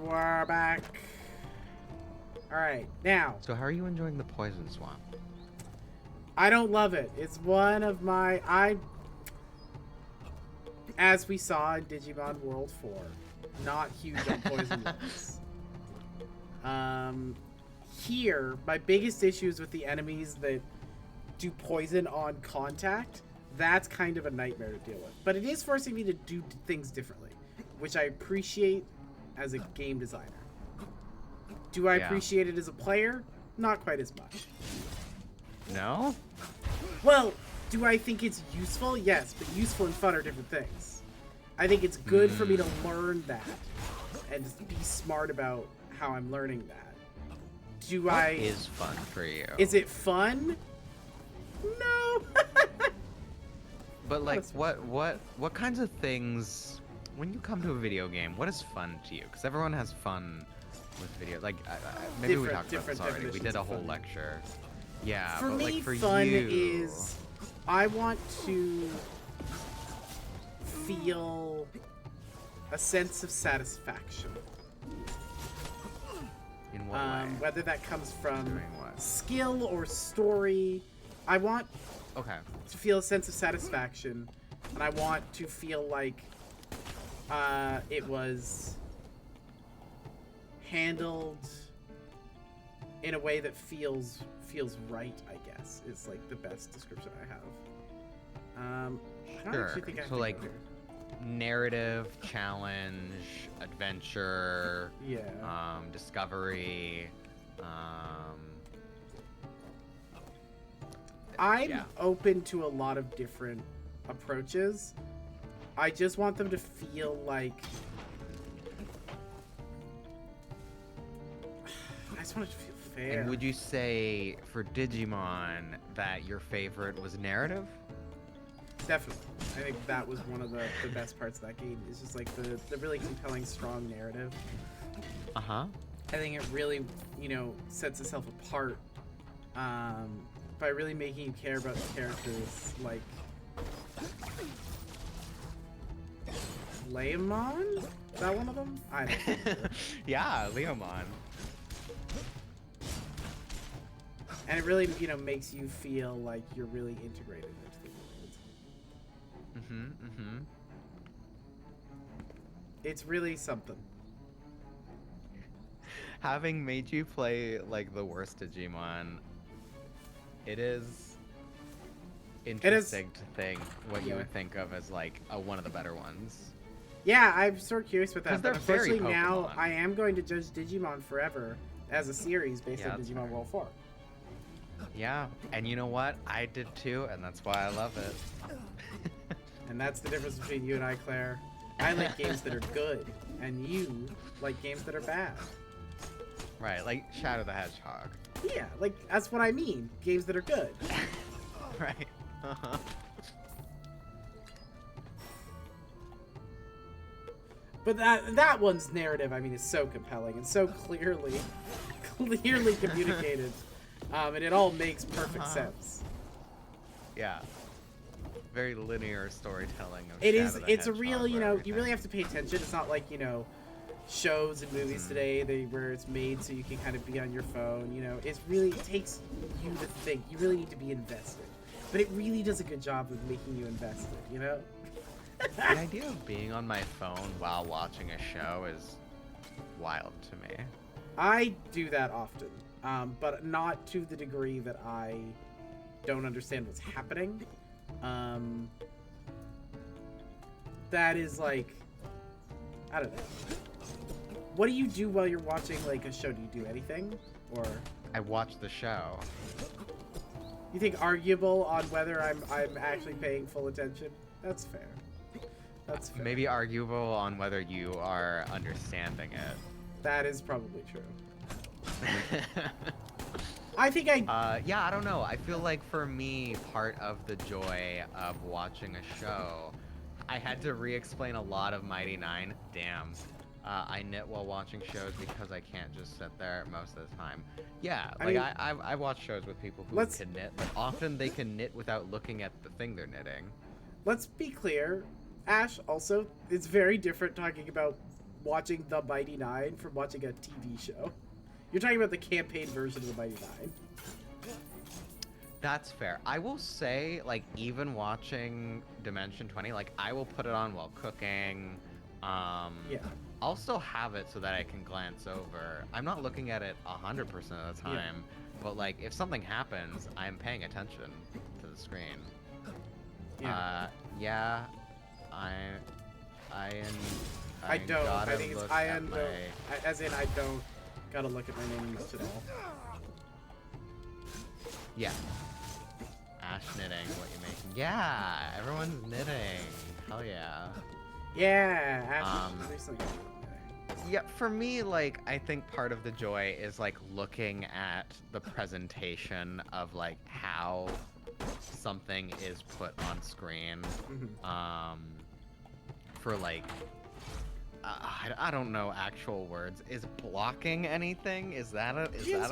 We're back. Alright, now. So how are you enjoying the poison swamp? I don't love it. It's one of my... As we saw in Digimon World 4, not huge on poison levels. Here, my biggest issues with the enemies that do poison on contact, that's kind of a nightmare to deal with. But it is forcing me to do things differently, which I appreciate as a game designer. Do I appreciate it as a player? Not quite as much. No? Well, do I think it's useful? Yes, but useful and fun are different things. I think it's good for me to learn that and just be smart about how I'm learning that. What is fun for you? Is it fun? No. But like, what kinds of things, when you come to a video game, what is fun to you? Because everyone has fun with video. Like, maybe we talked about this already. We did a whole lecture. Yeah, for but me, like for fun you... is I want to feel a sense of satisfaction. In what way? Whether that comes from Doing what? skill or story, I want to feel a sense of satisfaction, and I want to feel like it was handled in a way that feels right, I guess, is like the best description I have. I don't actually think I have so to like go here. narrative, challenge, adventure, Yeah. Discovery, I'm open to a lot of different approaches. I just want them to feel like... I just want it to feel fair. And would you say for Digimon that your favorite was narrative? Definitely. I think that was one of the best parts of that game. It's just like the really compelling, strong narrative. Uh-huh. I think it really, sets itself apart by really making you care about the characters, like Leomon? Is that one of them? I don't know. Yeah, Leomon. And it really, makes you feel like you're really integrated into the world. Mm-hmm. It's really something. Having made you play like the worst Digimon, it is interesting to think what you would think of as like one of the better ones. Yeah, I'm sort of curious with that. But very unfortunately now Pokemon. I am going to judge Digimon Forever as a series based on that's Digimon fair. World 4. Yeah, and you know what? I did too, and that's why I love it. And that's the difference between you and I, Claire. I like games that are good, and you like games that are bad. Right, like Shadow the Hedgehog. Yeah, like, that's what I mean. Games that are good. Right. Uh-huh. But that one's narrative, I mean, is so compelling and so clearly communicated. And it all makes perfect sense. Yeah. Very linear storytelling of It Shadow is, the it's a Hedgehog real, where you everything- really have to pay attention. It's not like, shows and movies today where it's made so you can kind of be on your phone, It's really, it takes you to think. You really need to be invested. But it really does a good job of making you invested, The idea of being on my phone while watching a show is wild to me. I do that often, but not to the degree that I don't understand what's happening. That is like, I don't know. What do you do while you're watching like a show? Do you do anything, or I watch the show. you think arguable on whether I'm actually paying full attention? That's fair. That's fair. Maybe arguable on whether you are understanding it. That is probably true. I think yeah, I don't know. I feel like for me, part of the joy of watching a show, I had to re-explain a lot of Mighty Nine. Damn. I knit while watching shows because I can't just sit there most of the time. Yeah, like I watch shows with people who can knit, but often they can knit without looking at the thing they're knitting. Let's be clear. Ash, also, it's very different talking about watching The Mighty Nine from watching a TV show. You're talking about the campaign version of The Mighty Nine. That's fair. I will say, like, even watching Dimension 20, like, I will put it on while cooking. Yeah. I'll still have it so that I can glance over. I'm not looking at it 100% of the time, but, like, if something happens, I'm paying attention to the screen. Yeah. Yeah, I don't. gotta I think it's look I at my... as in I don't gotta look at my name much at all. Yeah. Ash knitting, what you making? Yeah, everyone's knitting. Hell yeah. Yeah, Ash recently. Yeah, for me, like, I think part of the joy is, like, looking at the presentation of, like, how something is put on screen. For, like, I don't know actual words. Is blocking anything? Is that a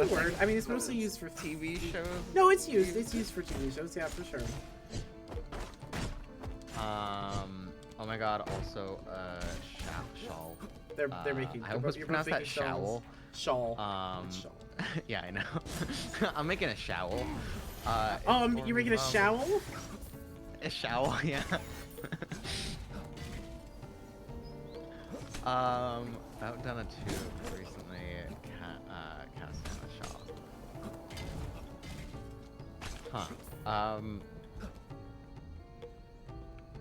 word? thing? I mean, it's mostly used for TV shows? No, it's used. It's used for TV shows, yeah, for sure. Oh my god, also, shawl. They're making. I almost pronounced that shawl. Shawl. Shawl. Yeah, I know. I'm making a showl. You're making a shawl? A shawl, yeah. About done a tube recently. Cast on a shawl. Huh.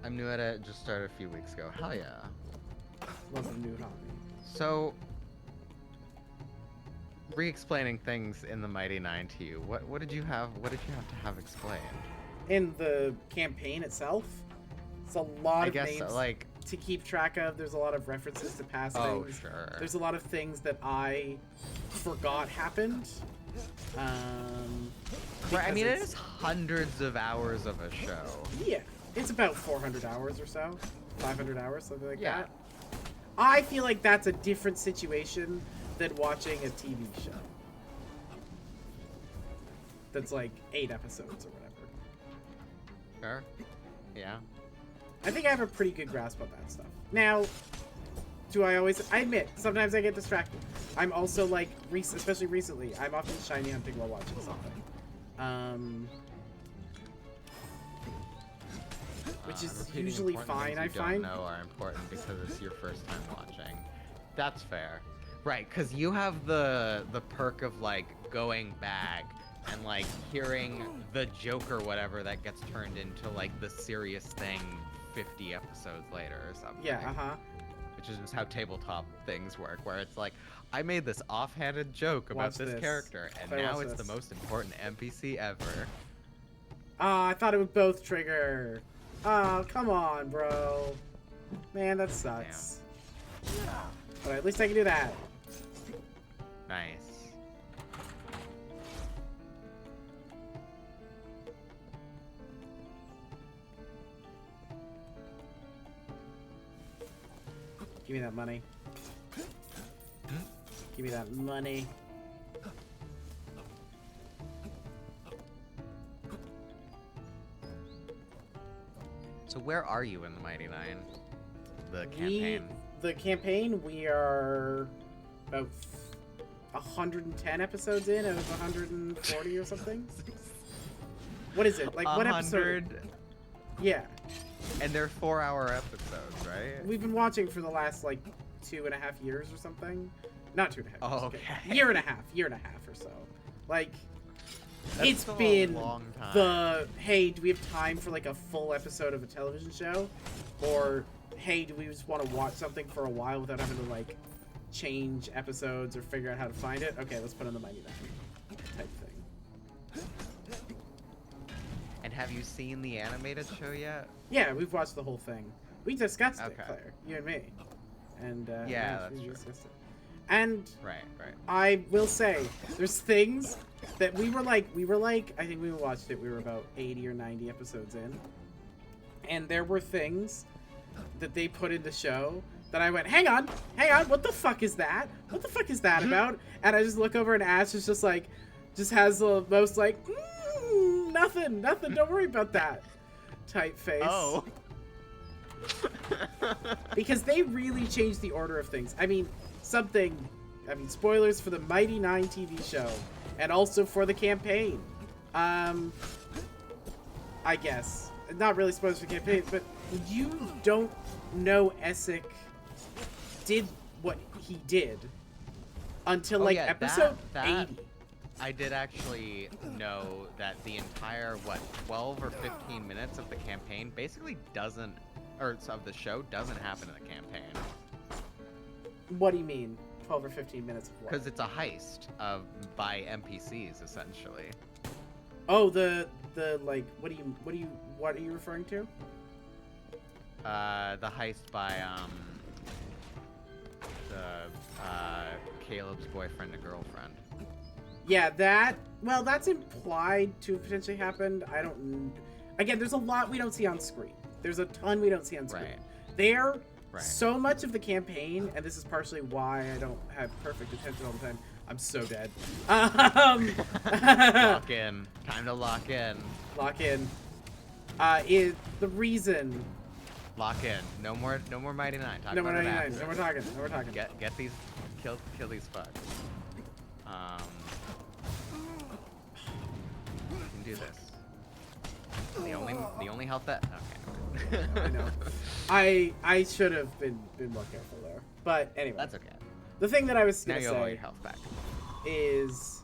I'm new at it. Just started a few weeks ago. Hell yeah. Love a new hobby. So, re-explaining things in the Mighty Nine to you. What did you have? What did you have to have explained? In the campaign itself, it's a lot of names like to keep track of. There's a lot of references to past things. Oh, sure. There's a lot of things that I forgot happened. Right, I mean, it is hundreds of hours of a show. Yeah, it's about 400 hours or so, 500 hours, something like Yeah. that. I feel like that's a different situation than watching a TV show. That's like 8 episodes or whatever. Sure. Yeah. I think I have a pretty good grasp on that stuff. Now, I admit, sometimes I get distracted. I'm also like, especially recently, I'm often shiny hunting while watching something. Which is usually fine, I find. Don't know are important because it's your first time watching. That's fair. Right, because you have the perk of, like, going back and, like, hearing the joke or whatever that gets turned into, like, the serious thing 50 episodes later or something. Yeah, Which is just how tabletop things work, where it's like, I made this offhanded joke about this character, and now it's the most important NPC ever. I thought it would both trigger. Oh, come on, bro. Man, that sucks. But at least I can do that. Nice. Give me that money. Give me that money. So where are you in the Mighty Nine? The campaign? The campaign, we are about 110 episodes in out of 140 or something. What is it? Like, what episode? Yeah. And they're 4-hour episodes, right? We've been watching for the last, like, 2.5 years or something. Not 2.5 years. Oh, okay. Year and a half or so. Like, That's it's still been a long time. the, hey, do we have time for, like, a full episode of a television show? Or, hey, do we just want to watch something for a while without having to, like, change episodes or figure out how to find it? Okay, let's put on the Mighty Nine type thing. And have you seen the animated show yet? Yeah, we've watched the whole thing. We discussed it, Okay. Claire, you and me. And, yeah, we that's true. discussed it. And Right. I will say, there's things that we were like, I think we watched it, we were about 80 or 90 episodes in. And there were things that they put in the show that I went, hang on, what the fuck is that? What the fuck is that about? And I just look over and Ash is just like, just has the most like, nothing, don't worry about that type face. Oh. Because they really changed the order of things. I mean, spoilers for the Mighty Nine TV show, and also for the campaign. I guess. Not really spoilers for the campaign, but you don't know Essek did what he did until, like, yeah, episode that 80. I did actually know that the entire, 12 or 15 minutes of the campaign basically doesn't, or of the show, doesn't happen in the campaign. What do you mean? 12 or 15 minutes of what? Because it's a heist by NPCs, essentially. Oh, the like, what are you referring to? The heist by, Caleb's boyfriend and girlfriend. Yeah, that's implied to have potentially happened. I don't... Again, there's a lot we don't see on screen. There's a ton we don't see on screen. Right. So much of the campaign, and this is partially why I don't have perfect attention all the time. I'm so dead. Lock in. Time to lock in. Lock in. Is the reason... Lock in. No more Mighty Nine. No more 99. No more talking. No more talking. Get these... Kill these fucks. You can do this. The only health that... Okay. I know. I should have been more careful there. But anyway. That's okay. The thing that I was Now gonna you have all say your health back. is,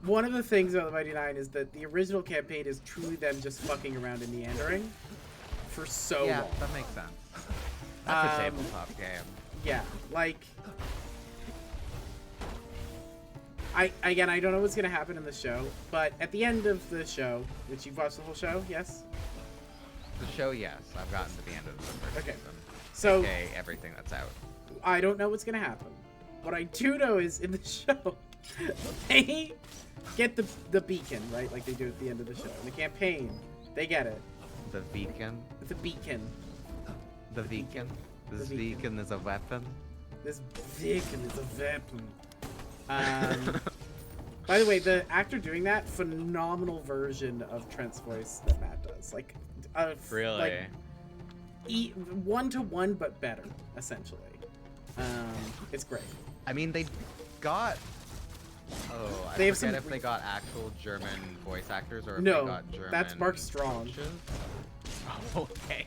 one of the things about the Mighty Nine is that the original campaign is truly them just fucking around and meandering for so long. Yeah, that makes sense. That's a tabletop game. Yeah, like, I don't know what's gonna happen in the show, but at the end of the show, which you've watched the whole show, yes? The show, yes. I've gotten to the end of the first season. So, okay, everything that's out. I don't know what's gonna happen. What I do know is in the show, they get the beacon, right? Like they do at the end of the show. In the campaign, they get it. The beacon? The beacon. The beacon? This The beacon. beacon is a weapon? This beacon is a weapon. By the way, the actor doing that, phenomenal version of Trent's voice that Matt does. Like, Really? Like, 1-to-1, but better, essentially. It's great. I mean, they got... Oh, I forget if they got actual German voice actors or if they got German... That's Mark Strong. Oh, okay.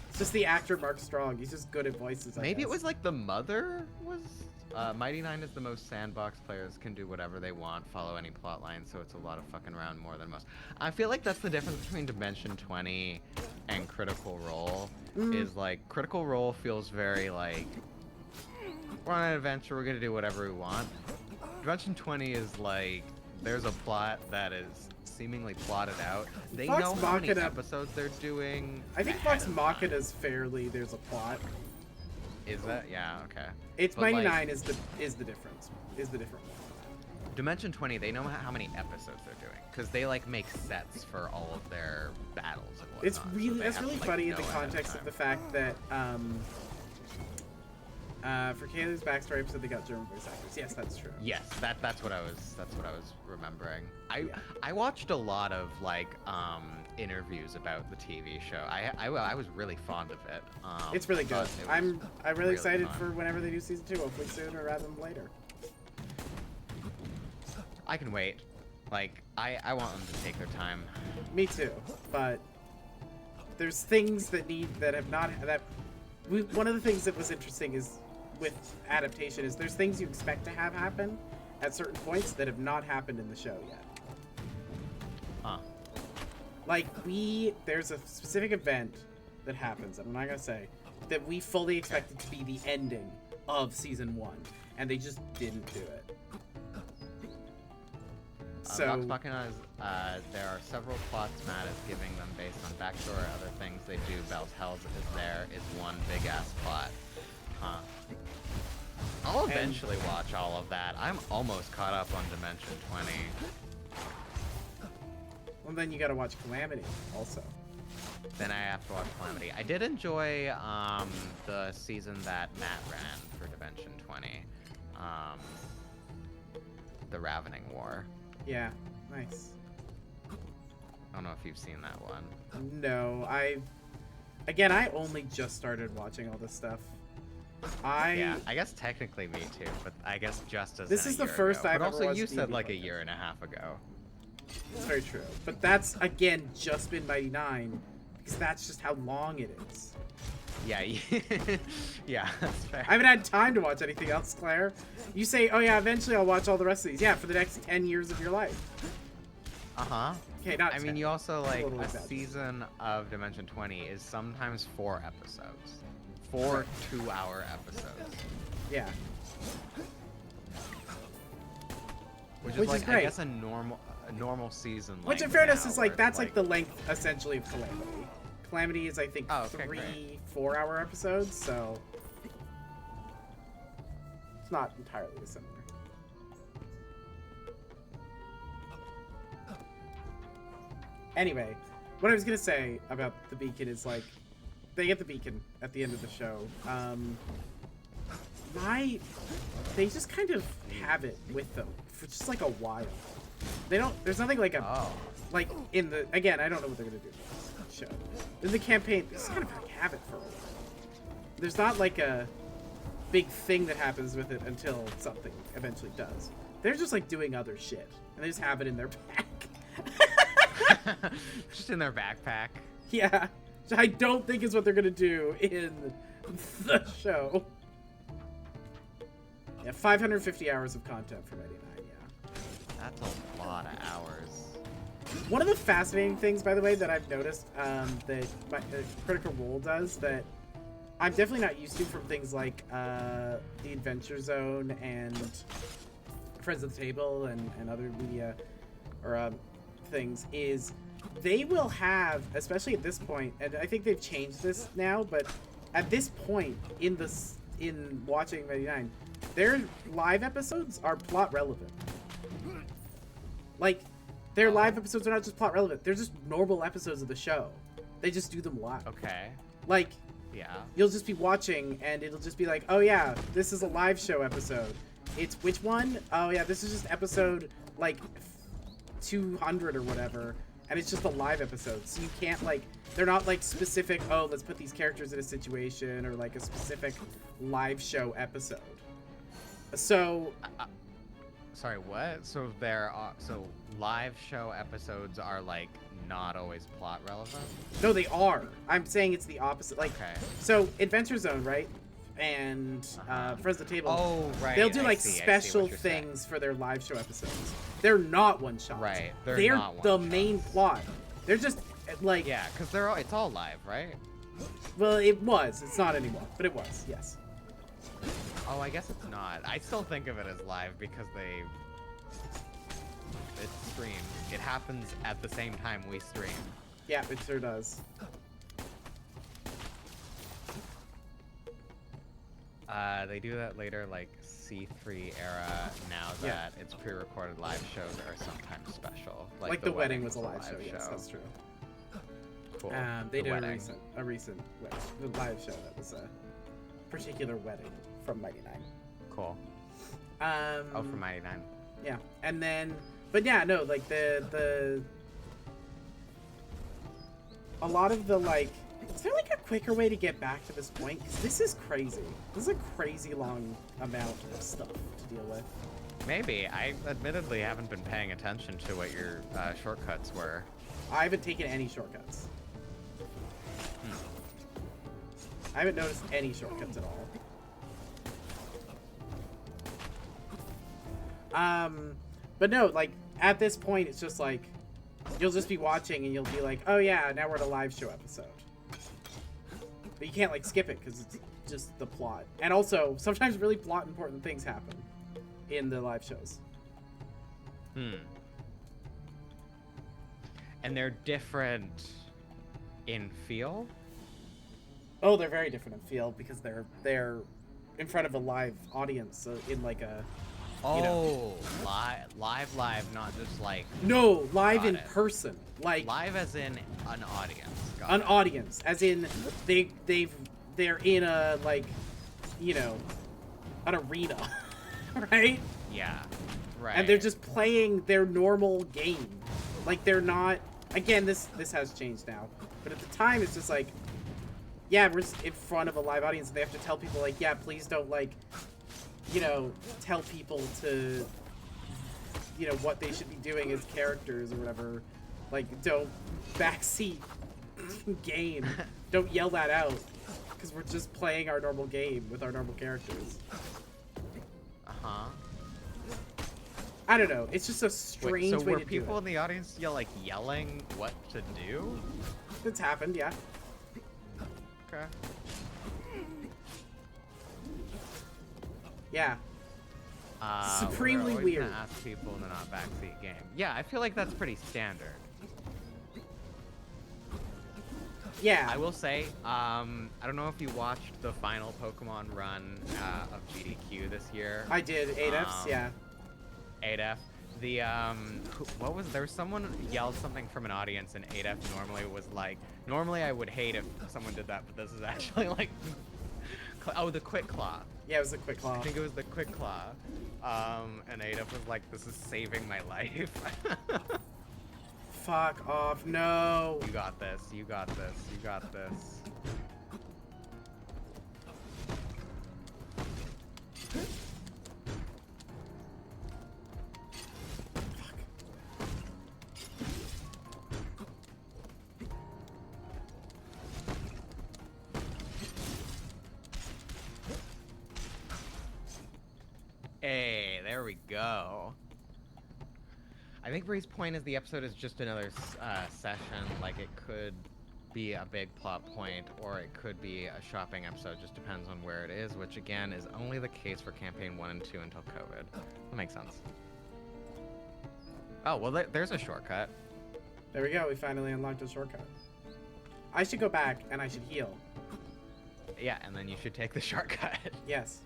It's just the actor Mark Strong. He's just good at voices, I Maybe guess. it was like the mother was... Mighty Nine is the most sandbox. Players can do whatever they want, follow any plot line, so it's a lot of fucking around more than most. I feel like that's the difference between Dimension 20 and Critical Role. Is like, Critical Role feels very like, we're on an adventure, we're gonna do whatever we want. Dimension 20 is like, there's a plot that is seemingly plotted out. They Vox know how many Machina- episodes they're doing. I think Vox Machina is fairly, there's a plot. Is that? Yeah, okay. It's But, Mighty like, Nine is the difference. Is the different one. Dimension 20, they know how many episodes they're doing, because they like make sets for all of their battles and whatnot. It's so really they that's have really to, like, funny in know the ahead of context of time. the fact that for Kayla's backstory episode they got German voice actors. Yes, that's true. Yes, that's what I was remembering. I watched a lot of like interviews about the TV show. I was really fond of it. It's really good. but it was I'm really excited fun. for whenever they do season 2. Hopefully sooner rather than later. I can wait. Like I want them to take their time. Me too, but there's things that one of the things that was interesting is with adaptation is there's things you expect to have happen at certain points that have not happened in the show yet. Huh. Like there's a specific event that happens, I'm not gonna say, that we fully expected to be the ending of season 1, and they just didn't do it. So Vox Machina is, there are several plots Matt is giving them based on backstory or other things they do. Bell's Hells is one big ass plot. Huh. I'll eventually watch all of that. I'm almost caught up on Dimension 20. well, then you gotta watch Calamity also. Then I have to watch Calamity. I did enjoy the season that Matt ran for Dimension 20. The Ravening War. Yeah, nice. I don't know if you've seen that one. No, I only just started watching all this stuff. Yeah, I guess technically me too, but I guess just as This is the first I've I've But ever also watched you said D&D like a podcast. year and a half ago. It's very true. But that's, again, just been Mighty Nine, because that's just how long it is. Yeah, yeah, that's fair. I haven't had time to watch anything else, Claire. You say, oh yeah, eventually I'll watch all the rest of these. Yeah, for the next 10 years of your life. Uh-huh. Okay, not I 10. mean, you also, like, little a exaggerated. season of Dimension 20 is sometimes 4 episodes. 4 2-hour episodes. Yeah. Which Which is, like, is great. I guess a normal season Which, in length fairness, now, is where like, it's, that's like the length, essentially, of Calamity. Calamity is, I think, Oh, okay, 3 great. 4-hour episodes, so... It's not entirely similar. Anyway, what I was gonna say about the beacon is, like, they get the beacon at the end of the show. They just kind of have it with them for just like a while. They don't. There's nothing like a Oh. like in the again. I don't know what they're gonna do in the show. In the campaign, they just kind of like have it for a while. There's not like a big thing that happens with it until something eventually does. They're just like doing other shit, and they just have it in their back. Just in their backpack. Yeah, which I don't think is what they're gonna do in the show. Yeah, 550 hours of content for 99, yeah. That's a lot of hours. One of the fascinating things, by the way, that I've noticed that Critical Role does that I'm definitely not used to from things like the Adventure Zone and Friends at the Table and other media or things is they will have, especially at this point, and I think they've changed this now, but at this point in watching 99, their live episodes are plot relevant. Like, their live episodes are not just plot relevant, they're just normal episodes of the show. They just do them live. Okay. Like, Yeah. you'll just be watching and it'll just be like, oh yeah, this is a live show episode. It's which one? Oh yeah, this is just episode like 200 or whatever, and it's just a live episode. So you can't like, they're not like specific, oh, let's put these characters in a situation or like a specific live show episode. So Sorry, what? So so live show episodes are like not always plot relevant? no, they are. I'm saying it's the opposite. Like, Okay. so Adventure Zone, right? And Friends at the Table. Oh, right. They'll do I like see what special you're saying. things for their live show episodes. They're not one shots. Right, They're, they're not the one-shots. main plot. They're just like, Yeah, because it's all live, right? well, it was. It's not anymore, but it was. Yes. Oh, I guess it's not. I still think of it as live because it's streamed. It happens at the same time we stream. Yeah, it sure does. They do that later, like C3 era. Now Yeah. that it's pre-recorded live shows are sometimes special. Like the wedding was a live show. Yes, that's true. Cool. They The did wedding. a recent live show that was a particular wedding from 99. Cool. Oh, from 99. Yeah, and then, but yeah, no, like the a lot of the like, is there like a quicker way to get back to this point? Because this is crazy. This is a crazy long amount of stuff to deal with. Maybe. I admittedly haven't been paying attention to what your shortcuts were. I haven't taken any shortcuts. I haven't noticed any shortcuts at all. But no, like, at this point, it's just like, you'll just be watching and you'll be like, oh yeah, now we're at a live show episode. But you can't, like, skip it because it's just the plot. And also, sometimes really plot important things happen in the live shows. And they're different in feel? Oh, they're very different in feel because they're in front of a live audience, so in like a... Oh, live, not just like... No, live Got in it. person. Like, Live as in an audience. Got an it. audience, as in they're in a, like, you know, an arena, right? Yeah, right. And they're just playing their normal game. Like, they're not Again, this has changed now, but at the time it's just like, yeah, we're just in front of a live audience and they have to tell people like, yeah, please don't like, you know, tell people to, you know, what they should be doing as characters or whatever. Like, don't backseat game. Don't yell that out, because we're just playing our normal game with our normal characters. Uh-huh. I don't know. It's just a strange Wait, so way were to do people it. in the audience yelling what to do? It's happened, yeah. Okay. Yeah. Supremely we're always weird. gonna ask people in the not backseat game. Yeah, I feel like that's pretty standard. Yeah. I will say, I don't know if you watched the final Pokemon run of GDQ this year. I did. 8Fs, yeah. 8F. There was someone yelled something from an audience, and 8F normally was like, normally I would hate if someone did that, but this is actually like, oh, the Quick Claw. Yeah, it was a quick claw. I think it was the Quick Claw. And 8F was like, this is saving my life. Fuck off. No. You got this. You got this. You got this. Hey, there we go. I think Ray's point is the episode is just another session. Like, it could be a big plot point, or it could be a shopping episode. Just depends on where it is, which again is only the case for campaign 1 and 2 until COVID. That makes sense. Oh, well, there's a shortcut. There we go. We finally unlocked a shortcut. I should go back and I should heal. Yeah, and then you should take the shortcut. Yes.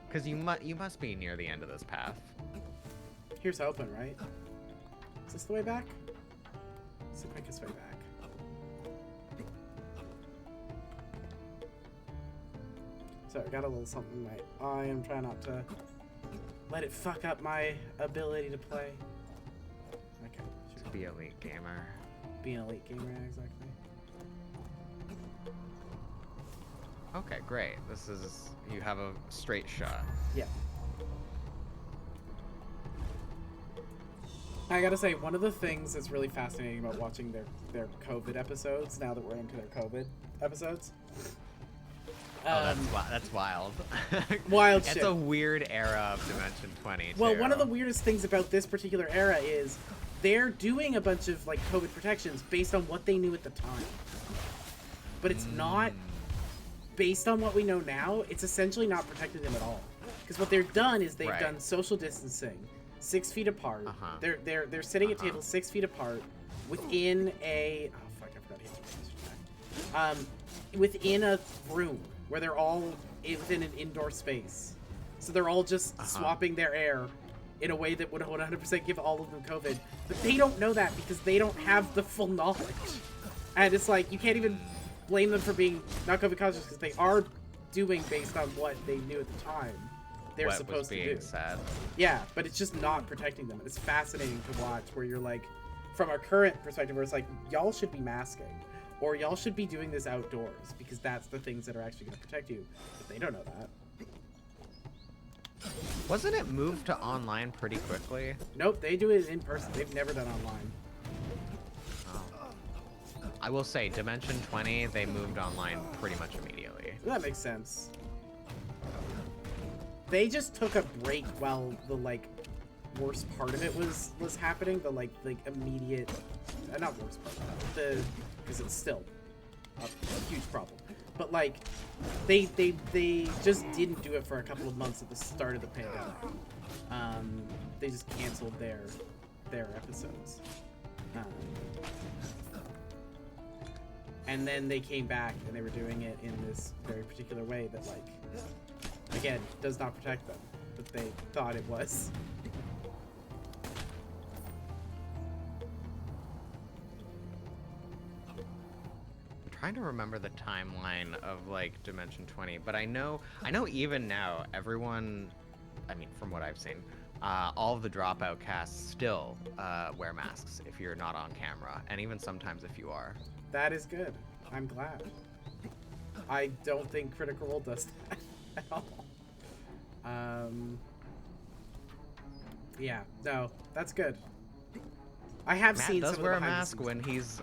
Because you must be near the end of this path. Here's hoping, right? Is this the way back? It's the quickest way back. Sorry, I got a little something in my eye. I'm trying not to let it fuck up my ability to play. Okay. To be elite gamer. Be an elite gamer, yeah, exactly. Okay, great. This is, you have a straight shot. Yeah. I gotta say, one of the things that's really fascinating about watching their COVID episodes, now that we're into their COVID episodes. Oh, that's wild. Wild shit. shit. It's a weird era of Dimension 20, Well, too. one of the weirdest things about this particular era is they're doing a bunch of like COVID protections based on what they knew at the time. But it's not based on what we know now. It's essentially not protecting them at all. Because what they've done is they've done social distancing, 6 feet apart. They're sitting at tables 6 feet apart within a within a room where they're all within an indoor space. So they're all just swapping their air in a way that would 100% give all of them COVID. But they don't know that because they don't have the full knowledge. And it's like, you can't even blame them for being not COVID conscious because they are doing based on what they knew at the time they're supposed to do. Said. Yeah, but it's just not protecting them. It's fascinating to watch where you're like, from our current perspective, where it's like, y'all should be masking. Or y'all should be doing this outdoors because that's the things that are actually going to protect you. But they don't know that. Wasn't it moved to online pretty quickly? Nope, they do it in person. They've never done online. I will say, Dimension 20, they moved online pretty much immediately. That makes sense. They just took a break while the like worst part of it was happening. The like immediate, not worst part, because it's still a huge problem. But like, they just didn't do it for a couple of months at the start of the pandemic. They just canceled their episodes. And then they came back and they were doing it in this very particular way that, like, again, does not protect them, but they thought it was. I'm trying to remember the timeline of, like, Dimension 20, but I know even now, everyone, I mean, from what I've seen, all of the Dropout casts still wear masks if you're not on camera, and even sometimes if you are. That is good. I'm glad. I don't think Critical Role does that at all. Yeah, no, that's good. I have Matt seen does some of wear the a behind the mask scenes. when he's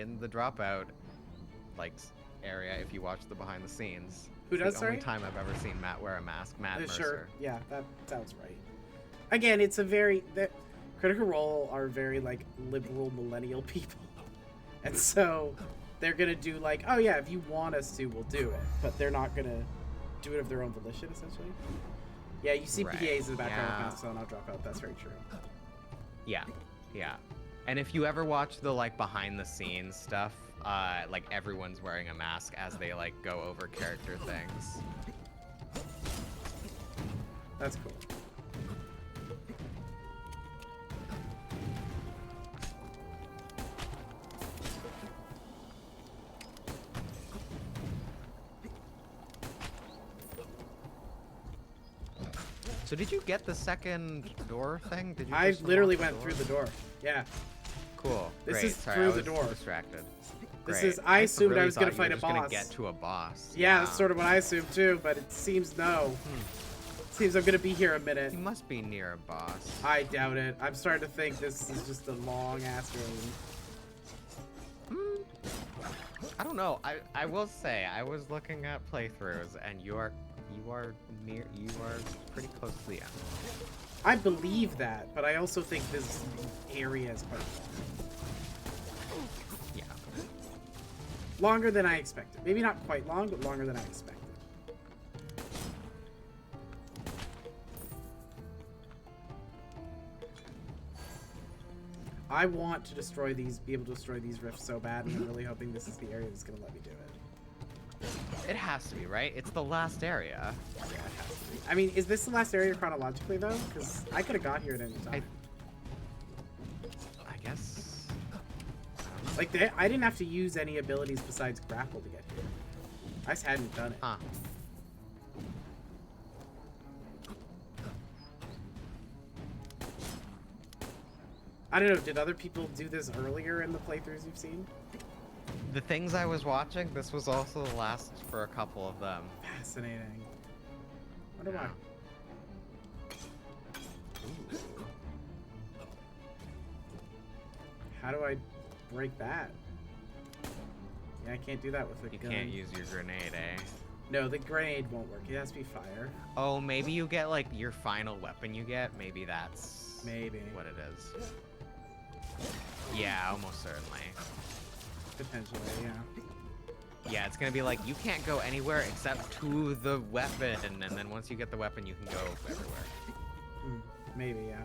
in the Dropout like area. If you watch the behind the scenes, Who it's does, the sorry? only time I've ever seen Matt wear a mask. Matt Mercer. Sure, yeah, that sounds right. Again, it's a very Critical Role are very like liberal millennial people, and so they're gonna do like, oh yeah, if you want us to, we'll do it, but they're not gonna do it of their own volition, essentially. Yeah, you see Right. PAs in the background Yeah. with masks on. I'll drop out. That's very true. Yeah, yeah. And if you ever watch the like behind the scenes stuff, like everyone's wearing a mask as they like go over character things. That's cool. So did you get the second door thing? Did you? I just literally unlock went through the door. Yeah. Cool. This Great. is Sorry, through I the was door. Distracted. This Great. is. I assumed I really was gonna thought you fight were a just gonna boss. get to a boss. Yeah, that's sort of what I assumed too, but it seems no. Seems I'm gonna be here a minute. You must be near a boss. I doubt it. I'm starting to think this is just a long ass game. I don't know. I will say I was looking at playthroughs, and you are pretty close to the end. I believe that, but I also think this area is quite long. Yeah. Longer than I expected. Maybe not quite long, but longer than I expected. I want to destroy these, be able to destroy these rifts so bad, and I'm really hoping this is the area that's gonna let me do it. It has to be, right? It's the last area. Yeah, it has to be. I mean, is this the last area chronologically though? Because I could have got here at any time. I guess. Like, I didn't have to use any abilities besides grapple to get here. I just hadn't done it. Huh. I don't know, did other people do this earlier in the playthroughs you've seen? The things I was watching, this was also the last for a couple of them. Fascinating. Wonder why. Ooh. How do I break that? Yeah, I can't do that with a You gun. can't use your grenade, eh? No, the grenade won't work. It has to be fire. Oh, maybe you get like your final weapon you get. Maybe that's Maybe. what it is. Yeah, almost certainly. Potentially, yeah. Yeah, it's gonna be like you can't go anywhere except to the weapon, and then once you get the weapon, you can go everywhere. Maybe, yeah.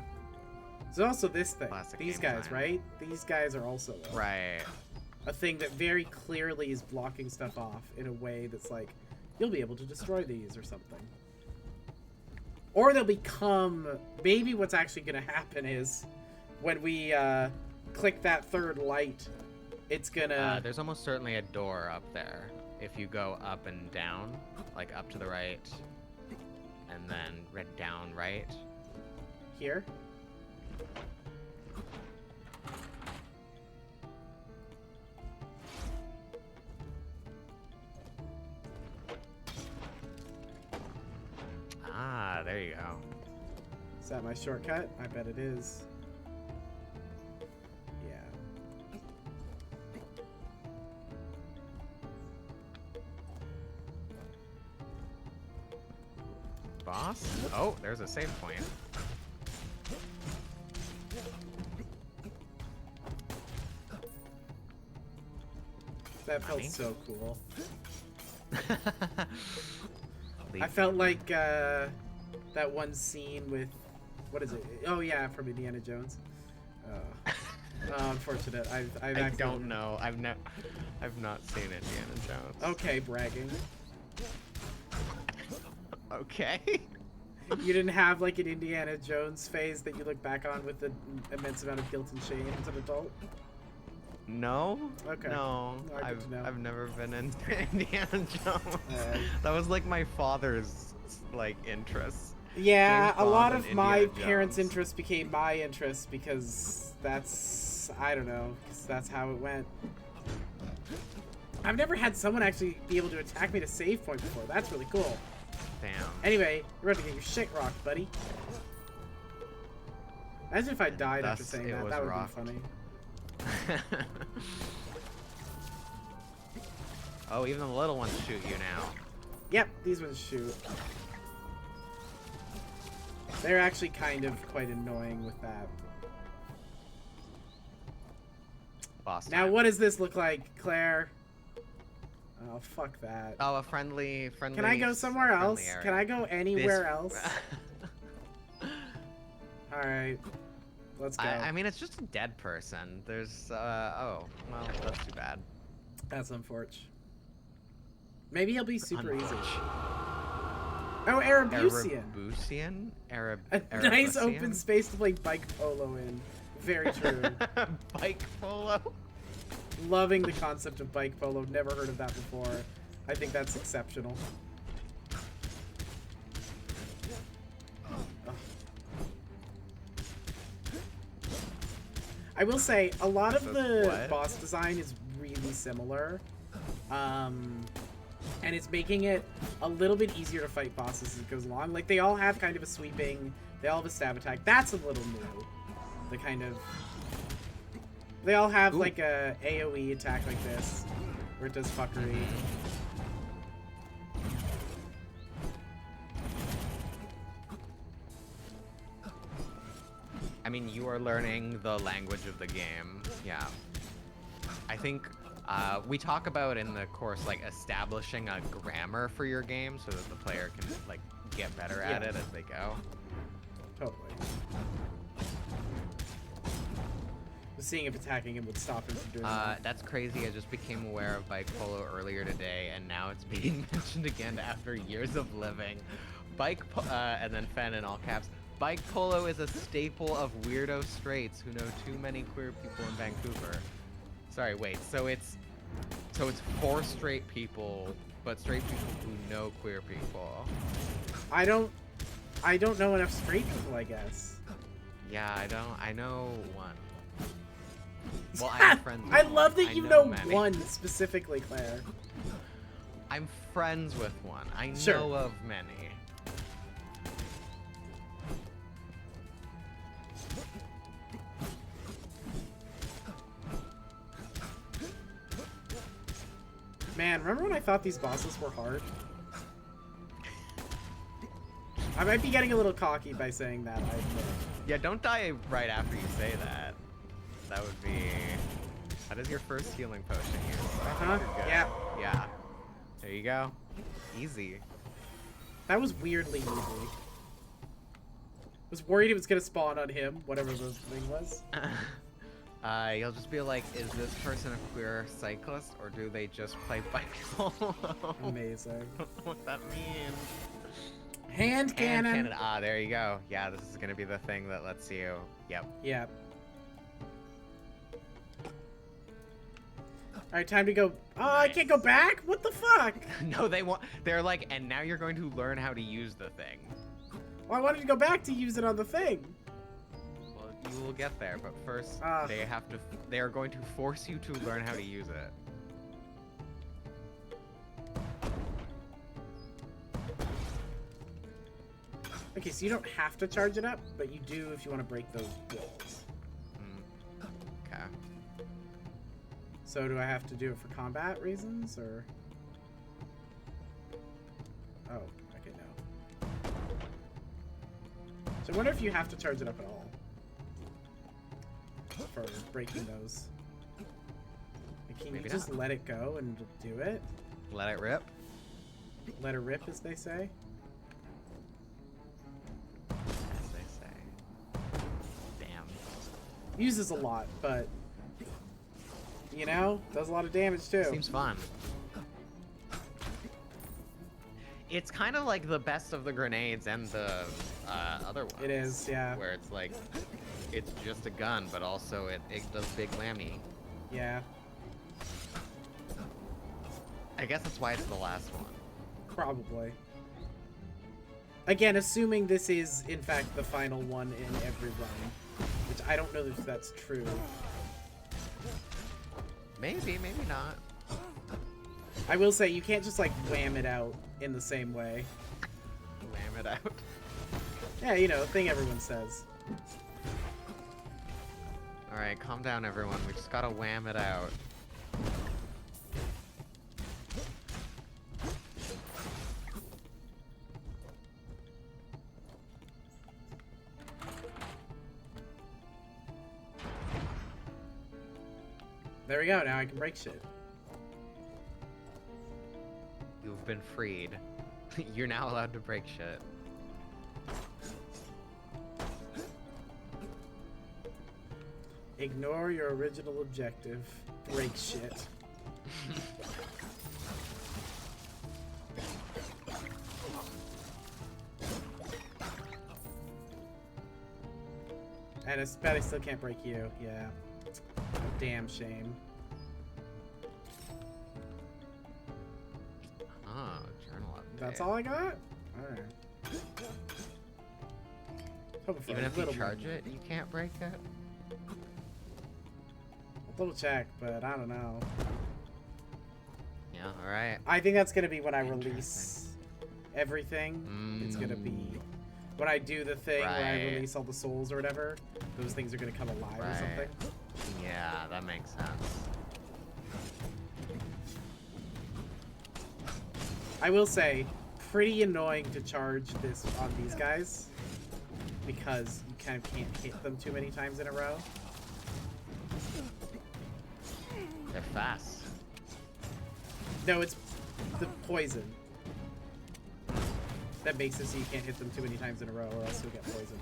There's also this thing. Classic These game guys, design. right? These guys are also Right. a thing that very clearly is blocking stuff off in a way that's like, you'll be able to destroy these or something. Or they'll become... Maybe what's actually going to happen is when we click that third light, it's going to... There's almost certainly a door up there. If you go up and down, like up to the right, and then red down right. Here? Ah, there you go. Is that my shortcut? I bet it is. Yeah. Boss? Oh, there's a save point. That felt Funny. so cool. Leave I felt like that one scene with... What is it? Oh, yeah, from Indiana Jones. Unfortunate. I've I accidentally- don't know. I've not seen Indiana Jones. Okay, bragging. Okay. You didn't have like an Indiana Jones phase that you look back on with an immense amount of guilt and shame as an adult? No. Okay. No. Well, good to know. I've never been into Indiana Jones. Uh, That was like my father's like interest. Yeah, James a lot Bond of and my Indiana parents' Jones. interests became my interests because that's, I don't know, 'cause that's how it went. I've never had someone actually be able to attack me to save point before. That's really cool. Damn. Anyway, you're about to get your shit rocked, buddy. Imagine if I died after Thus, saying it that. was That would rocked. be funny. Oh, even the little ones shoot you now. Yep, these ones shoot. They're actually kind of quite annoying with that. Boss Now, time. what does this look like, Claire? Oh, fuck that. Oh, a friendly. Can I go somewhere else? area. Can I go anywhere else? Alright. Let's go. I mean, it's just a dead person. There's, oh, well, that's too bad. That's unfortunate. Maybe he'll be super easy. Unfortunate. Oh, Arabusian. Arabusian? A nice open space to play bike polo in. Very true. Bike polo? Loving the concept of bike polo. Never heard of that before. I think that's exceptional. Ugh. I will say, a lot of the What? boss design is really similar. And it's making it a little bit easier to fight bosses as it goes along. Like, they all have kind of a sweeping, they all have a stab attack. That's a little new. The kind of... They all have, Ooh. like, a AoE attack like this, where it does fuckery. I mean, you are learning the language of the game. Yeah. I think we talk about in the course, like, establishing a grammar for your game so that the player can, like, get better at it as they go. Totally. Just seeing if attacking him would stop him from doing that. That's crazy. I just became aware of bike polo earlier today, and now it's being mentioned again after years of living. And then Fen in all caps. Bike polo is a staple of weirdo straights who know too many queer people in Vancouver. Sorry, wait. So it's for straight people, but straight people who know queer people. I don't know enough straight people, I guess. Yeah, I know one. Well, I'm friends with I one. love that you know many. one specifically, Claire. I'm friends with one. I Sure. know of many. Man, remember when I thought these bosses were hard? I might be getting a little cocky by saying that, I admit. Yeah, don't die right after you say that. That would be... How does your first healing potion use? Uh-huh, You're good. yeah. Yeah. There you go. Easy. That was weirdly easy. Was worried it was gonna spawn on him, whatever the thing was. You'll just be like, is this person a queer cyclist, or do they just play bike polo? Amazing. I don't know what that means. Hand cannon. Ah, there you go. Yeah, this is gonna be the thing that lets you... Yep. Yeah. Alright, time to go. Oh, I can't go back? What the fuck? No, they're like, and now you're going to learn how to use the thing. Well, I wanted to go back to use it on the thing. Well, you will get there, but first Ah. they are going to force you to learn how to use it. Okay, so you don't have to charge it up, but you do if you want to break those walls. Okay. So do I have to do it for combat reasons, or? Oh, okay, no. So I wonder if you have to charge it up at all for breaking those. Like, can Maybe you just not. let it go and do it? Let it rip. Let it rip, as they say. As they say. Damn. Uses a lot, but you know, does a lot of damage too. Seems fun. It's kind of like the best of the grenades and the other ones. It is, yeah. Where it's like, it's just a gun, but also it does big whammy. Yeah, I guess that's why it's the last one. probably. Again, assuming this is, in fact, the final one in every run. Which I don't know if that's true. Maybe, maybe not. I will say, you can't just, like, wham it out in the same way. Wham it out. Yeah, you know, thing everyone says. Alright, calm down, everyone. We just gotta wham it out. There we go, now I can break shit. You've been freed. You're now allowed to break shit. Ignore your original objective. Break shit. And I bet I still can't break you. Yeah. Damn shame. Oh, journal update. That's all I got? Alright. Even if you charge it, you can't break it? I'll double check, but I don't know. Yeah, alright. I think that's gonna be when I release everything. It's gonna be when I do the thing where I release all the souls or whatever. Those things are gonna come alive or something. Yeah, that makes sense. I will say, pretty annoying to charge this on these guys because you kind of can't hit them too many times in a row. They're fast. No, it's the poison that makes it so you can't hit them too many times in a row or else you'll get poisoned.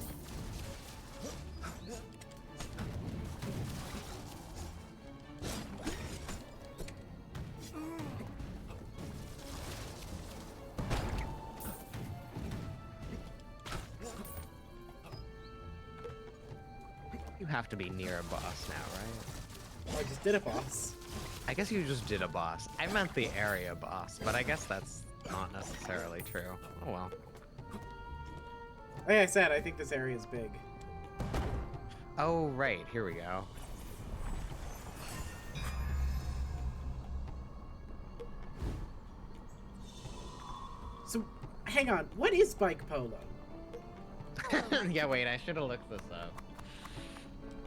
You have to be near a boss now, right? Oh, I just did a boss. I guess you just did a boss. I meant the area boss, but I guess that's not necessarily true. Oh well. Like I said, I think this area is big. Oh, right. Here we go. So, hang on. What is bike polo? Yeah, wait. I should have looked this up.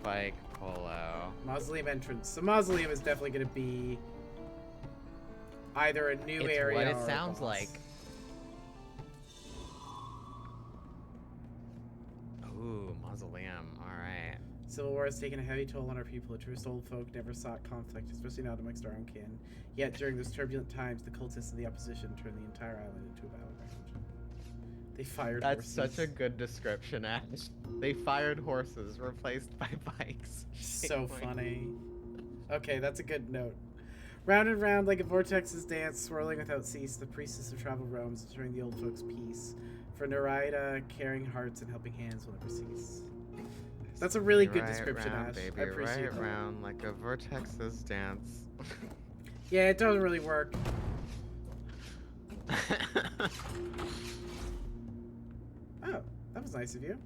Bike polo. Mausoleum entrance. The mausoleum is definitely going to be either a new It's area what or it a sounds boss. like. Ooh, mausoleum. All right. Civil War has taken a heavy toll on our people. The truest old folk never sought conflict, especially not amongst our own kin. Yet during those turbulent times, the cultists of the opposition turned the entire island into a battleground. They fired That's horses. such a good description, Ash. They fired horses, replaced by bikes. So funny. Okay, that's a good note. Round and round like a vortex's dance, swirling without cease, the priestess of travel roams, ensuring the old folks' peace. For Narida, caring hearts and helping hands will never cease. That's a really good description, round, Ash. Baby, I appreciate right that. round like a vortex's dance. Yeah, it doesn't really work. Oh, that was nice of you.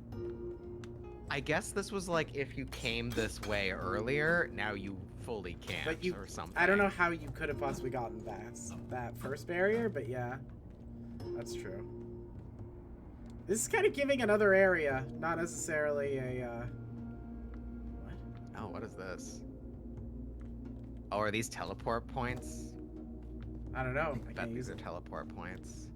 I guess this was like if you came this way earlier, now you fully can't But you, or something. I don't know how you could have possibly gotten that first barrier, but yeah, that's true. This is kind of giving another area, not necessarily a, what? Oh, what is this? Oh, are these teleport points? I don't know. I I bet can't use these are it. teleport points.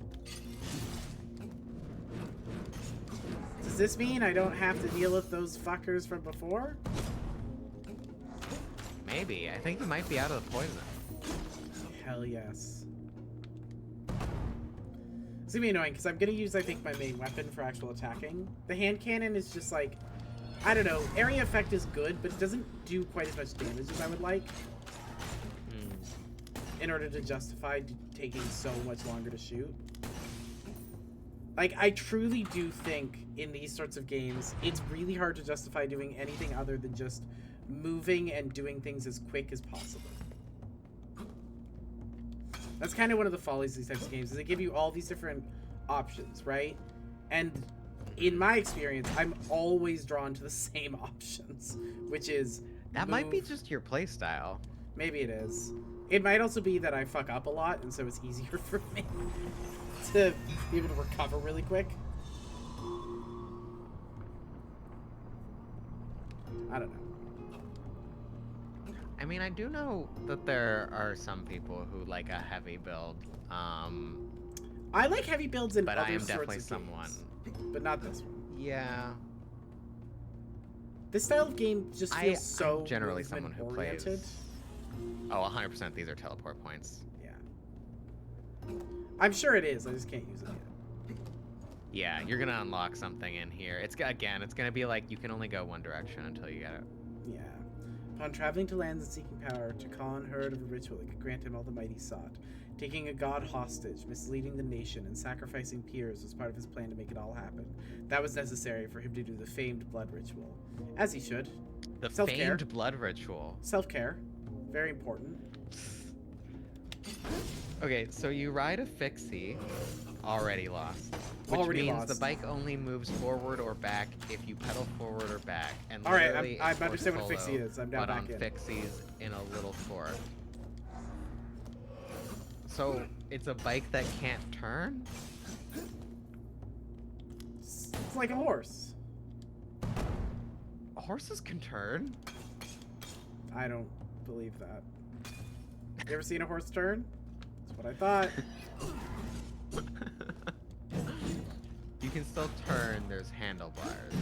Does this mean I don't have to deal with those fuckers from before? Maybe. I think you might be out of the poison. Hell yes. It's gonna be annoying because I'm gonna use, I think, my main weapon for actual attacking. The hand cannon is just like, I don't know, area effect is good, but it doesn't do quite as much damage as I would like. In order to justify taking so much longer to shoot. Like, I truly do think in these sorts of games, it's really hard to justify doing anything other than just moving and doing things as quick as possible. That's kind of one of the follies of these types of games, is they give you all these different options, right? And in my experience, I'm always drawn to the same options, which is That might be just your playstyle. Maybe it is. It might also be that I fuck up a lot, and so it's easier for me to be able to recover really quick. I don't know. I mean, I do know that there are some people who like a heavy build. I like heavy builds in but other I am sorts definitely of someone. games, but not this one. Yeah. This style of game just feels so I'm generally someone who oriented. plays. Oh, 100%. These are teleport points. Yeah. I'm sure it is. I just can't use it yet. Yeah, you're gonna unlock something in here. It's gonna be like you can only go one direction until you get it. Yeah. Upon traveling to lands and seeking power, Takan heard of a ritual that could grant him all the might he sought. Taking a god hostage, misleading the nation, and sacrificing peers was part of his plan to make it all happen. That was necessary for him to do the famed blood ritual. As he should. The Self-care. famed blood ritual. Self-care. Very important. Okay, so you ride a fixie, already lost. Which Already means lost. the bike only moves forward or back if you pedal forward or back. And All right, literally I it's understand what a horse fixie polo, is. I'm down but back on in. fixies in a little fort. So it's a bike that can't turn? It's like a horse. Horses can turn? I don't believe that. You ever seen a horse turn? That's what I thought. You can still turn, there's handlebars.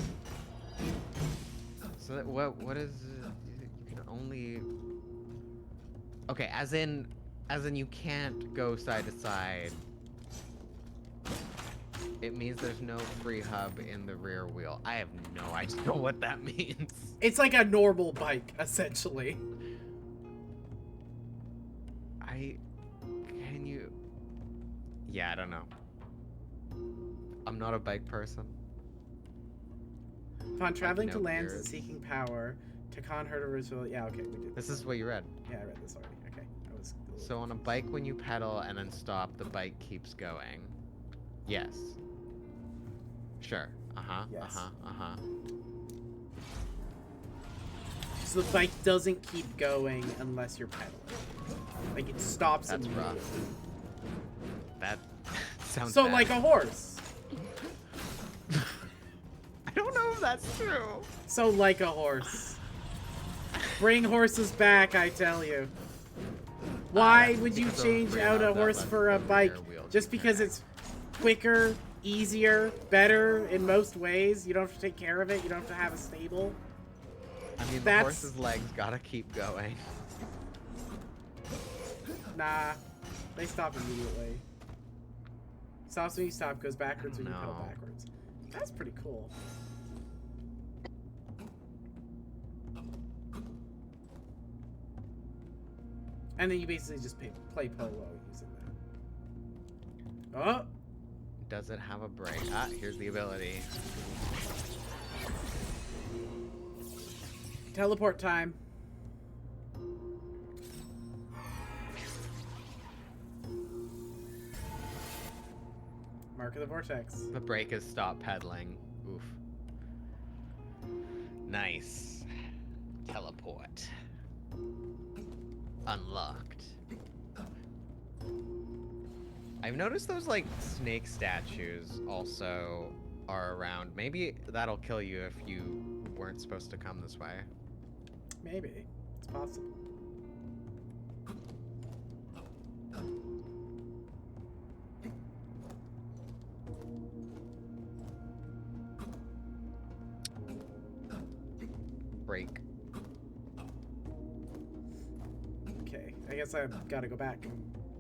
So that, what is you can only okay, as in you can't go side to side. It means there's no free hub in the rear wheel. I have no idea what that means. It's like a normal bike, essentially. Can you? Yeah, I don't know. I'm not a bike person. Upon traveling to no lands and gears. seeking power, Takan heard a ritual. Yeah, okay, we did. This is what you read. Yeah, I read this already. Okay, I was. A little So on a bike, when you pedal and then stop, the bike keeps going. Yes. Sure. Uh-huh. Yes. Uh-huh. Uh-huh. So the bike doesn't keep going unless you're pedaling. Like it stops. That's rough. immediately. That sounds So bad. like a horse. I don't know if that's true. So like a horse. Bring horses back, I tell you. Why that's would you because of change rear out a hub that horse lets for a the bike rear wheel just keep because turning. it's quicker, easier, better in most ways? You don't have to take care of it. You don't have to have a stable. I mean, the That's- horse's legs gotta keep going. Nah, they stop immediately. Stops when you stop, goes backwards when you pedal No. backwards. That's pretty cool. And then you basically just play polo using that. Oh! Does it have a brake? Ah, here's the ability. Teleport time. Mark of the Vortex. The brake is stop pedaling. Oof. Nice. Teleport. Unlocked. I've noticed those like snake statues also are around. Maybe that'll kill you if you weren't supposed to come this way. Maybe. It's possible. Brake. Okay, I guess I've got to go back and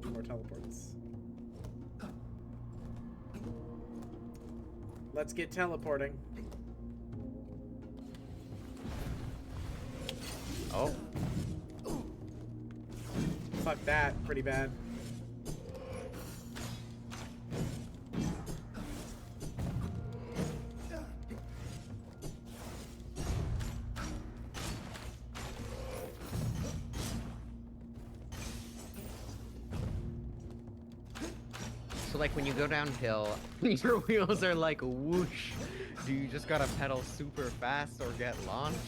do more teleports. Let's get teleporting. Oh. Fuck that, pretty bad. So like when you go downhill, your wheels are like whoosh. Do you just gotta pedal super fast or get launched?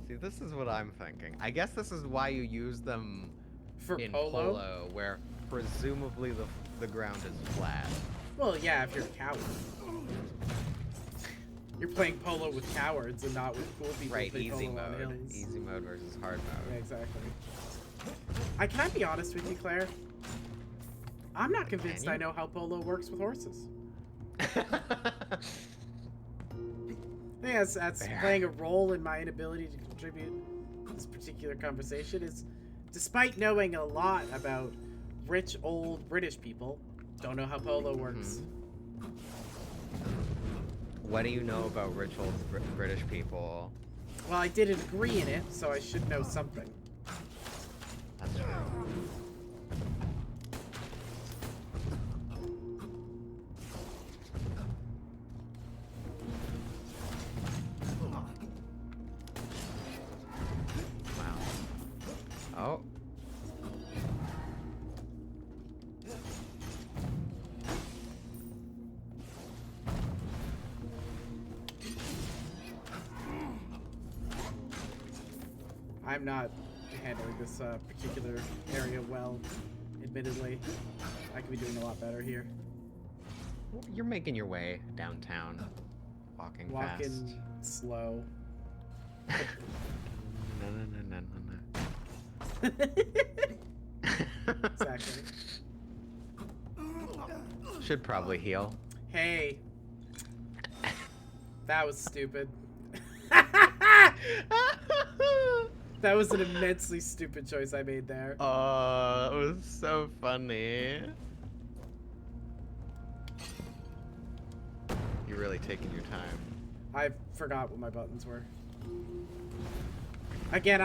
See, this is what I'm thinking. I guess this is why you use them For in polo? where presumably the ground is flat. Well, yeah, if you're a coward. You're playing polo with cowards and not with cool people who Right, play easy polo on mode. hills. Easy mode versus hard Yeah, mode. exactly. Can I be honest with you, Claire? I'm not convinced I know how polo works with horses. I think that's Fair. playing a role in my inability to contribute to this particular conversation is, despite knowing a lot about rich old British people, don't know how polo works. What do you know about rich old British people? Well, I did a degree in it, so I should know something. That's true. Wow. Oh. I'm not handling this particular area well, admittedly. I could be doing a lot better here. You're making your way downtown. Walking slow. No. Exactly. Should probably heal. Hey. That was stupid. That was an immensely stupid choice I made there. Oh, it was so funny. You're really taking your time. I forgot what my buttons were. Again,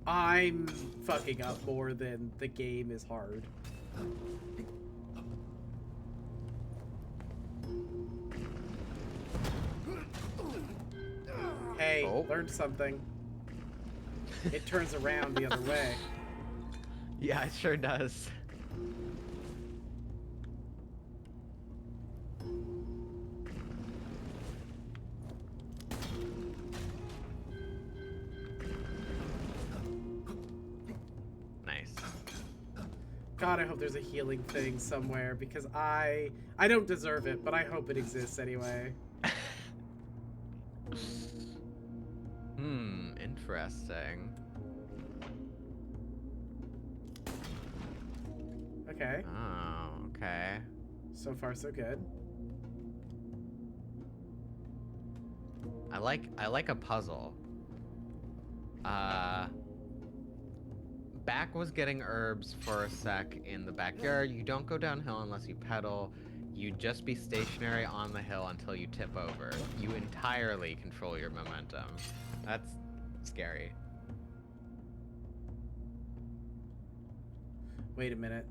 I'm fucking up more than the game is hard. Hey, learned something. It turns around the other way. Yeah, it sure does. Nice. God, I hope there's a healing thing somewhere because I don't deserve it, but I hope it exists anyway. Interesting. Okay. Oh, okay. So far, so good. I like a puzzle. Back was getting herbs for a sec in the backyard. You don't go downhill unless you pedal. You just be stationary on the hill until you tip over. You entirely control your momentum. That's scary. Wait a minute.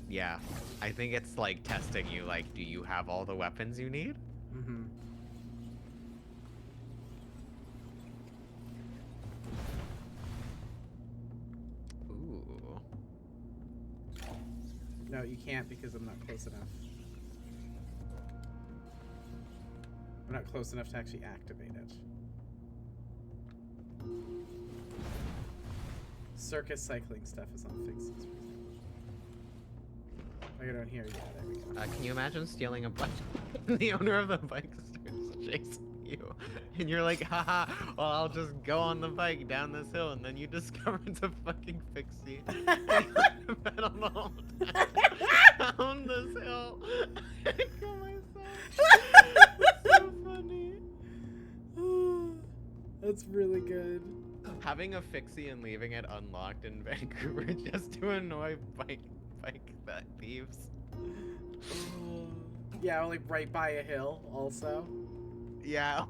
Yeah, I think it's like testing you, like, do you have all the weapons you need? Mm-hmm. Ooh. No, you can't because I'm not close enough. I'm not close enough to actually activate it. Circus cycling stuff is on fixes, for example. I go down here, yeah, there we go. Can you imagine stealing a bike? The owner of the bike starts chasing you. And you're like, haha, well, I'll just go on the bike down this hill, and then you discover it's a fucking fixie. I pedal the whole time down this hill. I kill myself. It's so funny. That's really good. Having a fixie and leaving it unlocked in Vancouver just to annoy bike thieves. Yeah, only right by a hill, also. Yeah,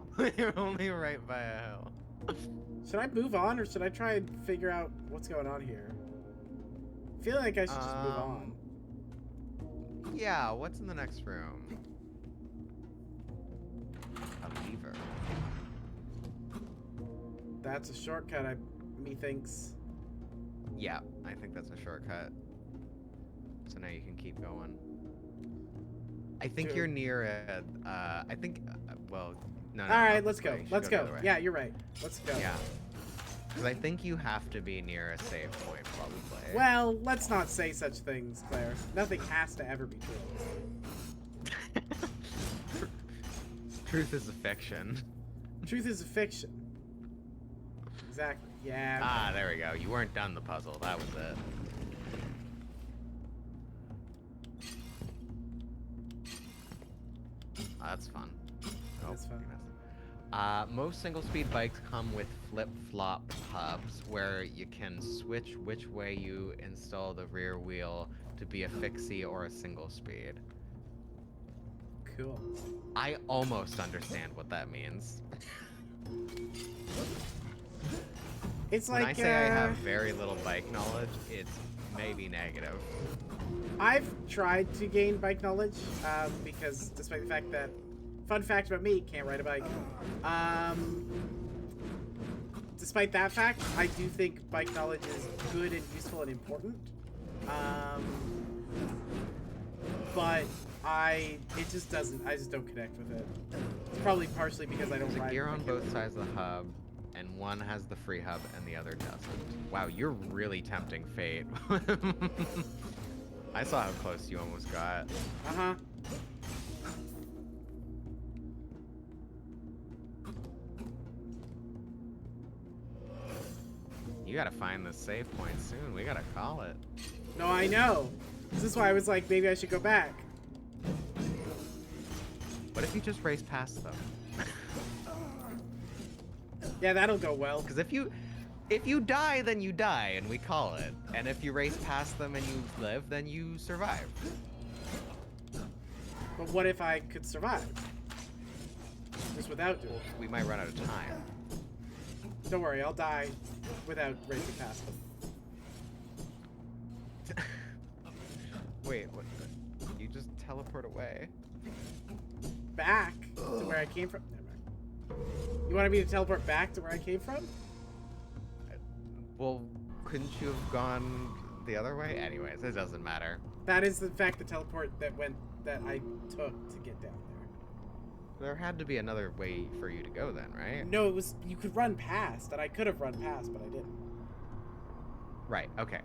only right by a hill. Should I move on, or should I try and figure out what's going on here? I feel like I should just move on. Yeah, what's in the next room? A lever. That's a shortcut, methinks. Yeah, I think that's a shortcut. So now you can keep going. I think Dude. you're near a, I think, well, no, All not right, this let's go. way. You should Let's the go. other way. Yeah, you're right. Let's go. Yeah. Because I think you have to be near a save point, probably. Well, let's not say such things, Claire. Nothing has to ever be true. Truth is a fiction. Truth is a fiction. Exactly. Yeah. Ah, there we go. You weren't done the puzzle. That was it. That's fun. That's fun. Goodness. Most single-speed bikes come with flip-flop hubs where you can switch which way you install the rear wheel to be a fixie or a single speed. Cool. I almost understand what that means. It's When like I say I have very little bike knowledge, it's maybe negative. I've tried to gain bike knowledge because, despite the fact that, fun fact about me, can't ride a bike. Despite that fact, I do think bike knowledge is good and useful and important. But it just doesn't. I just don't connect with it. It's probably partially because I don't There's a ride. gear on both sides of the hub, and one has the free hub and the other doesn't. Wow, you're really tempting fate. I saw how close you almost got. Uh-huh. You gotta find the save point soon. We gotta call it. No, I know. This is why I was like, maybe I should go back. What if you just race past them? Yeah, that'll go well. Because if you die, then you die, and we call it. And if you race past them and you live, then you survive. But what if I could survive? Just without doing it. We might run out of time. Don't worry, I'll die without racing past them. Wait, what? You just teleport away? Back to where I came from? Never mind. You wanted me to teleport back to where I came from? Well, couldn't you have gone the other way? Anyways, it doesn't matter. That is the fact, the teleport that I took to get down there. There had to be another way for you to go then, right? No, it was, you could run past, and I could have run past, but I didn't. Right, okay.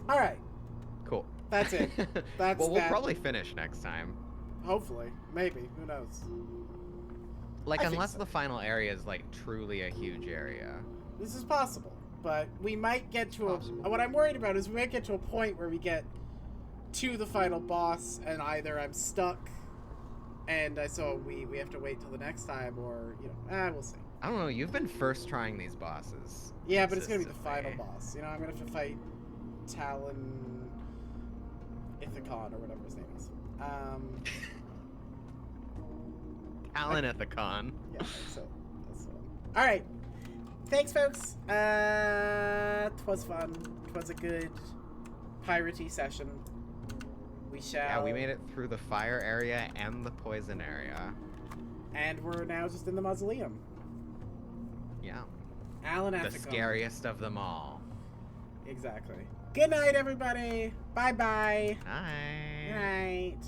Alright, Cool. that's it. That's well, we'll that. probably finish next time. Hopefully. Maybe. Who knows? Like, I think unless so. the final area is, like, truly a huge area. This is possible, but we might get to Possible. what I'm worried about is we might get to a point where we get to the final boss and either I'm stuck and so we have to wait till the next time, or we'll see. I don't know, you've been first trying these bosses. Yeah, but it's gonna be the final consistently. boss. I'm gonna have to fight Talon Ithacon or whatever his name is. Alan at the con. Yeah, so that's one. All right. Thanks, folks. 'Twas fun. 'Twas a good piratey session. We shall. Yeah, we made it through the fire area and the poison area. And we're now just in the mausoleum. Yeah. Alan The Ethicon. scariest of them all. Exactly. Good night, everybody. Bye-bye. Hi. Good night.